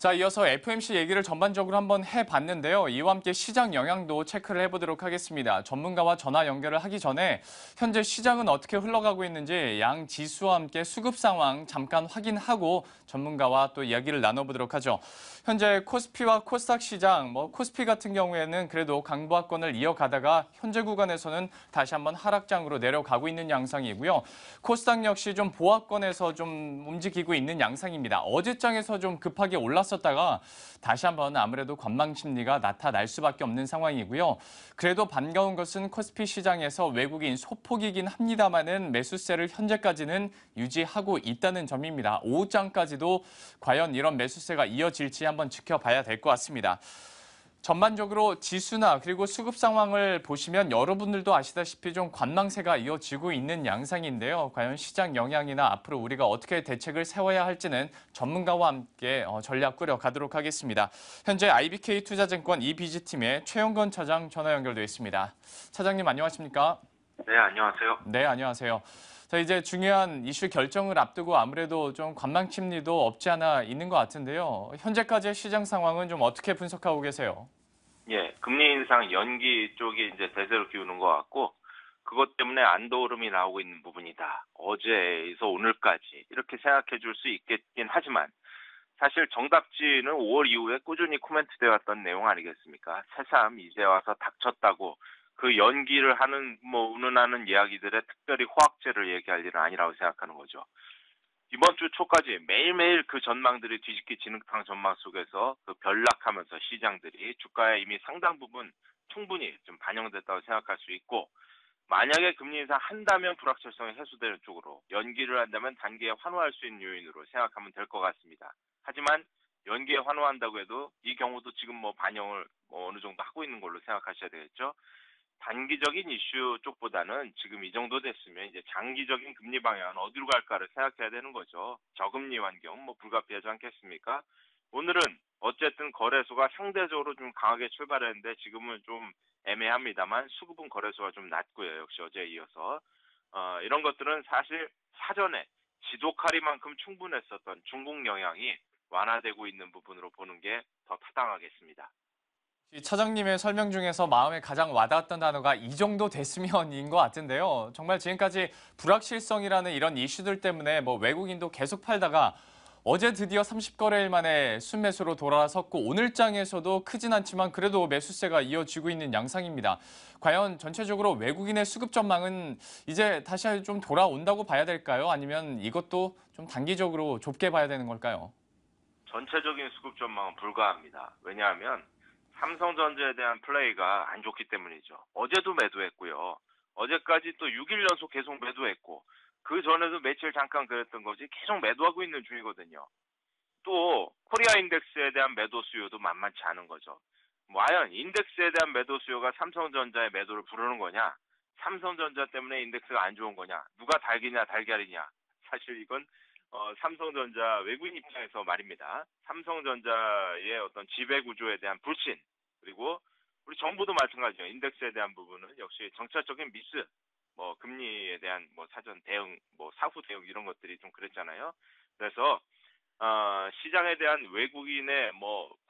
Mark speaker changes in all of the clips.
Speaker 1: 자, 이어서 FOMC 얘기를 전반적으로 한번 해봤는데요. 이와 함께 시장 영향도 체크를 해보도록 하겠습니다. 전문가와 전화 연결을 하기 전에 현재 시장은 어떻게 흘러가고 있는지 양 지수와 함께 수급 상황 잠깐 확인하고 전문가와 또 이야기를 나눠보도록 하죠. 현재 코스피와 코스닥 시장, 코스피 같은 경우에는 그래도 강보합권을 이어가다가 현재 구간에서는 다시 한번 하락장으로 내려가고 있는 양상이고요. 코스닥 역시 좀 보합권에서 좀 움직이고 있는 양상입니다. 어제장에서 좀 급하게 올랐었다가 다시 한번 아무래도 관망 심리가 나타날 수밖에 없는 상황이고요. 그래도 반가운 것은 코스피 시장에서 외국인 소폭이긴 합니다만은 매수세를 현재까지는 유지하고 있다는 점입니다. 오후장까지도 과연 이런 매수세가 이어질지 한번 지켜봐야 될 것 같습니다. 전반적으로 지수나 그리고 수급 상황을 보시면 여러분들도 아시다시피 좀 관망세가 이어지고 있는 양상인데요. 과연 시장 영향이나 앞으로 우리가 어떻게 대책을 세워야 할지는 전문가와 함께 전략 꾸려가도록 하겠습니다. 현재 IBK 투자증권 이비지팀의 최영건 차장 전화 연결되어 있습니다. 차장님 안녕하십니까?
Speaker 2: 네, 안녕하세요.
Speaker 1: 네, 안녕하세요. 자, 이제 중요한 이슈 결정을 앞두고 아무래도 좀 관망 심리도 없지 않아 있는 것 같은데요. 현재까지의 시장 상황은 좀 어떻게 분석하고 계세요?
Speaker 2: 예, 금리 인상 연기 쪽이 이제 대세로 기우는 것 같고, 그것 때문에 안도름이 나오고 있는 부분이다. 어제에서 오늘까지 이렇게 생각해 줄 수 있겠긴 하지만, 사실 정답지는 5월 이후에 꾸준히 코멘트되어 왔던 내용 아니겠습니까? 새삼 이제 와서 닥쳤다고 그 연기를 하는 운운하는 이야기들에 특별히 호황제를 얘기할 일은 아니라고 생각하는 거죠. 이번 주 초까지 매일매일 그 전망들이 뒤집기 진흙탕 전망 속에서 그 변락하면서 시장들이 주가에 이미 상당 부분 충분히 좀 반영됐다고 생각할 수 있고, 만약에 금리 인상 한다면 불확실성이 해소되는 쪽으로, 연기를 한다면 단기에 환호할 수 있는 요인으로 생각하면 될 것 같습니다. 하지만 연기에 환호한다고 해도 이 경우도 지금 반영을 어느 정도 하고 있는 걸로 생각하셔야 되겠죠. 단기적인 이슈 쪽보다는 지금 이 정도 됐으면 이제 장기적인 금리 방향은 어디로 갈까를 생각해야 되는 거죠. 저금리 환경 불가피하지 않겠습니까? 오늘은 어쨌든 거래소가 상대적으로 좀 강하게 출발했는데 지금은 좀 애매합니다만 수급은 거래소가 좀 낮고요. 역시 어제에 이어서 이런 것들은 사실 사전에 지독하리만큼 충분했었던 중국 영향이 완화되고 있는 부분으로 보는 게 더 타당하겠습니다.
Speaker 1: 차장님의 설명 중에서 마음에 가장 와닿았던 단어가 이 정도 됐으면인 것 같은데요. 정말 지금까지 불확실성이라는 이런 이슈들 때문에 외국인도 계속 팔다가 어제 드디어 30거래일 만에 순매수로 돌아섰고 오늘 장에서도 크진 않지만 그래도 매수세가 이어지고 있는 양상입니다. 과연 전체적으로 외국인의 수급 전망은 이제 다시 좀 돌아온다고 봐야 될까요? 아니면 이것도 좀 단기적으로 좁게 봐야 되는 걸까요?
Speaker 2: 전체적인 수급 전망은 불가합니다. 왜냐하면 삼성전자에 대한 플레이가 안 좋기 때문이죠. 어제도 매도했고요. 어제까지 또 6일 연속 계속 매도했고, 그 전에도 며칠 잠깐 그랬던 거지 계속 매도하고 있는 중이거든요. 또 코리아 인덱스에 대한 매도 수요도 만만치 않은 거죠. 과연 인덱스에 대한 매도 수요가 삼성전자의 매도를 부르는 거냐? 삼성전자 때문에 인덱스가 안 좋은 거냐? 누가 닭이냐 달걀이냐? 사실 이건 삼성전자 외국인 입장에서 말입니다. 삼성전자의 어떤 지배 구조에 대한 불신, 그리고 우리 정부도 마찬가지죠. 인덱스에 대한 부분은 역시 정책적인 미스, 금리에 대한 사전 대응, 사후 대응 이런 것들이 좀 그랬잖아요. 그래서 시장에 대한 외국인의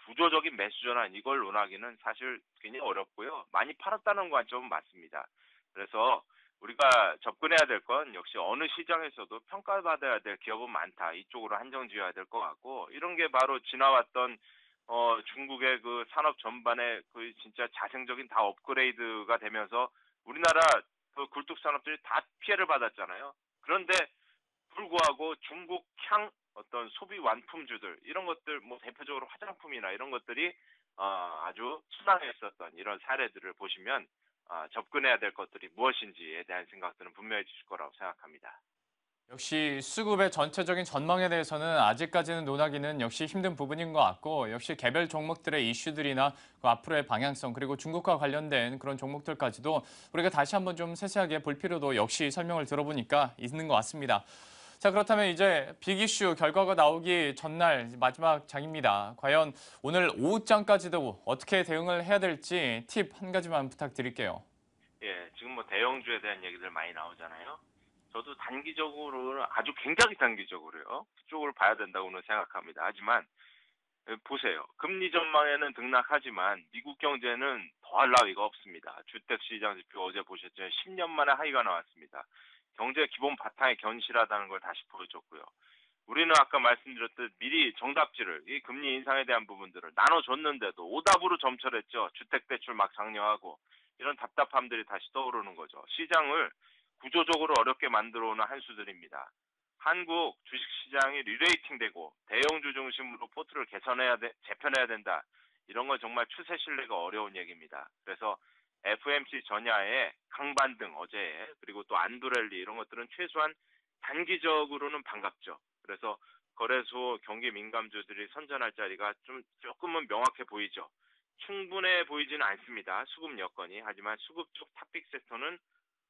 Speaker 2: 구조적인 매수 전환 이걸 논하기는 사실 굉장히 어렵고요. 많이 팔았다는 관점은 맞습니다. 그래서 우리가 접근해야 될 건 역시 어느 시장에서도 평가받아야 될 기업은 많다. 이쪽으로 한정 지어야 될 것 같고, 이런 게 바로 지나왔던 중국의 그 산업 전반의 그 진짜 자생적인 다 업그레이드가 되면서 우리나라 그 굴뚝 산업들이 다 피해를 받았잖아요. 그런데 불구하고 중국 향 어떤 소비 완품주들 이런 것들 대표적으로 화장품이나 이런 것들이 아주 순항했었던 이런 사례들을 보시면 접근해야 될 것들이 무엇인지에 대한 생각들은 분명해지실 거라고 생각합니다.
Speaker 1: 역시 수급의 전체적인 전망에 대해서는 아직까지는 논하기는 역시 힘든 부분인 것 같고 역시 개별 종목들의 이슈들이나 그 앞으로의 방향성 그리고 중국과 관련된 그런 종목들까지도 우리가 다시 한번 좀 세세하게 볼 필요도 역시 설명을 들어보니까 있는 것 같습니다. 자, 그렇다면 이제 빅 이슈 결과가 나오기 전날 마지막 장입니다. 과연 오늘 오후장까지도 어떻게 대응을 해야 될지 팁 한 가지만 부탁드릴게요.
Speaker 2: 예, 지금 대형주에 대한 얘기들 많이 나오잖아요. 저도 단기적으로는 아주 굉장히 단기적으로요. 그쪽을 봐야 된다고는 생각합니다. 하지만 보세요. 금리 전망에는 등락하지만 미국 경제는 더할 나위가 없습니다. 주택시장 지표 어제 보셨죠? 10년 만에 하이가 나왔습니다. 경제 기본 바탕이 견실하다는 걸 다시 보여줬고요. 우리는 아까 말씀드렸듯 미리 정답지를 이 금리 인상에 대한 부분들을 나눠줬는데도 오답으로 점철했죠. 주택대출 막 장려하고 이런 답답함들이 다시 떠오르는 거죠. 시장을 구조적으로 어렵게 만들어 오는 한 수들입니다. 한국 주식시장이 리레이팅되고 대형주 중심으로 포트를 재편해야 된다. 이런 건 정말 추세 신뢰가 어려운 얘기입니다. 그래서 FMC 전야에 강반등 어제 그리고 또 안도랠리 이런 것들은 최소한 단기적으로는 반갑죠. 그래서 거래소 경기 민감주들이 선전할 자리가 조금은 명확해 보이죠. 충분해 보이지는 않습니다. 수급 여건이. 하지만 수급 쪽 탑픽 섹터는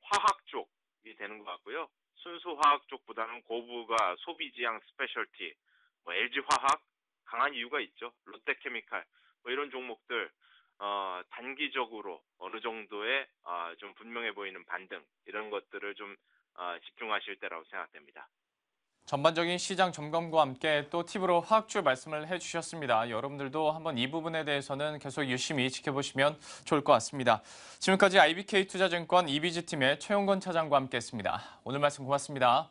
Speaker 2: 화학 쪽이 되는 것 같고요. 순수 화학 쪽보다는 고부가 소비지향 스페셜티, LG화학 강한 이유가 있죠. 롯데케미칼 이런 종목들 단기적으로 어느 정도의 좀 분명해 보이는 반등 이런 것들을 좀 집중하실 때라고 생각됩니다.
Speaker 1: 전반적인 시장 점검과 함께 또 팁으로 화학주 말씀을 해주셨습니다. 여러분들도 한번 이 부분에 대해서는 계속 유심히 지켜보시면 좋을 것 같습니다. 지금까지 IBK투자증권 이비즈팀의 최용건 차장과 함께했습니다. 오늘 말씀 고맙습니다.